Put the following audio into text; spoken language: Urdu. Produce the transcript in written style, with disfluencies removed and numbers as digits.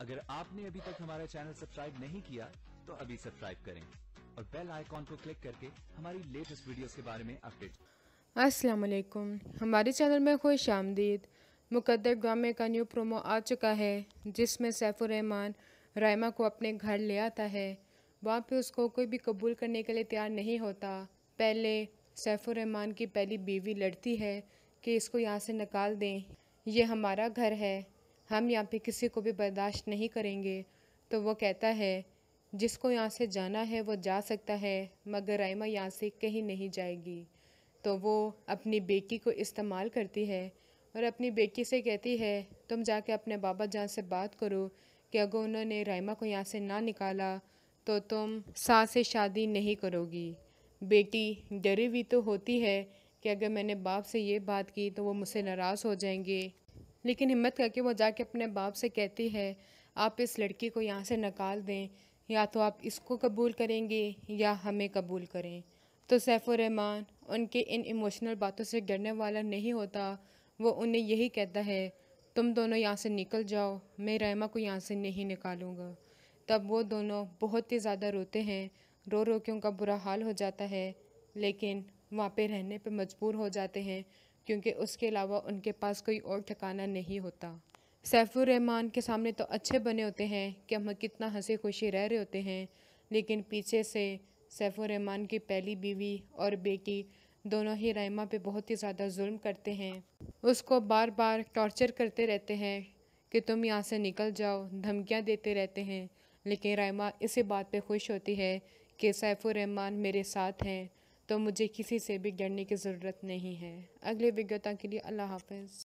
اگر آپ نے ابھی تک ہمارا چینل سبسکرائب نہیں کیا تو ابھی سبسکرائب کریں اور بیل آئیکن کو کلک کر کے ہماری لیٹسٹ ویڈیوز کے بارے میں اپڈیٹ۔ السلام علیکم، ہمارے چینل میں خوش آمدید۔ مقدر ڈرامے کا نیو پرومو آ چکا ہے جس میں سیف الرحمان رائمہ کو اپنے گھر لے آتا ہے۔ وہاں پہ اس کو کوئی بھی قبول کرنے کے لیے تیار نہیں ہوتا۔ پہلے سیف الرحمان کی پہلی بیوی لڑتی ہے کہ اس کو یہاں سے نکال دیں، یہ ہمارا گھر ہے، ہم یہاں پہ کسی کو بھی برداشت نہیں کریں گے۔ تو وہ کہتا ہے جس کو یہاں سے جانا ہے وہ جا سکتا ہے مگر رائمہ یہاں سے کہیں نہیں جائے گی۔ تو وہ اپنی بیٹی کو استعمال کرتی ہے اور اپنی بیٹی سے کہتی ہے تم جا کے اپنے بابا جان سے بات کرو کہ اگر انہوں نے رائمہ کو یہاں سے نہ نکالا تو تم ساس سے شادی نہیں کرو گی۔ بیٹی ڈری ہوئی تو ہوتی ہے کہ اگر میں نے باپ سے یہ بات کی تو وہ مجھ سے ناراض ہو جائیں گے، لیکن ہمت کر کے وہ جا کے اپنے باپ سے کہتی ہے آپ اس لڑکی کو یہاں سے نکال دیں، یا تو آپ اس کو قبول کریں گے یا ہمیں قبول کریں۔ تو سیف الرحمان ان کے ان ایموشنل باتوں سے ڈرنے والا نہیں ہوتا، وہ انہیں یہی کہتا ہے تم دونوں یہاں سے نکل جاؤ، میں رائمہ کو یہاں سے نہیں نکالوں گا۔ تب وہ دونوں بہت ہی زیادہ روتے ہیں، رو رو کے ان کا برا حال ہو جاتا ہے، لیکن وہاں پہ رہنے پہ مجبور ہو جاتے ہیں کیونکہ اس کے علاوہ ان کے پاس کوئی اور ٹھکانہ نہیں ہوتا۔ سیف الرحمان کے سامنے تو اچھے بنے ہوتے ہیں کہ ہم کتنا ہنسی خوشی رہ رہے ہوتے ہیں، لیکن پیچھے سے سیف الرحمان کی پہلی بیوی اور بیٹی دونوں ہی رائمہ پہ بہت ہی زیادہ ظلم کرتے ہیں، اس کو بار بار ٹارچر کرتے رہتے ہیں کہ تم یہاں سے نکل جاؤ، دھمکیاں دیتے رہتے ہیں، لیکن رائمہ اسی بات پہ خوش ہوتی ہے کہ سیف الرحمان میرے ساتھ ہیں تو مجھے کسی سے بھی ڈرنے کی ضرورت نہیں ہے۔ اگلے ویڈیو تک کے لیے اللہ حافظ۔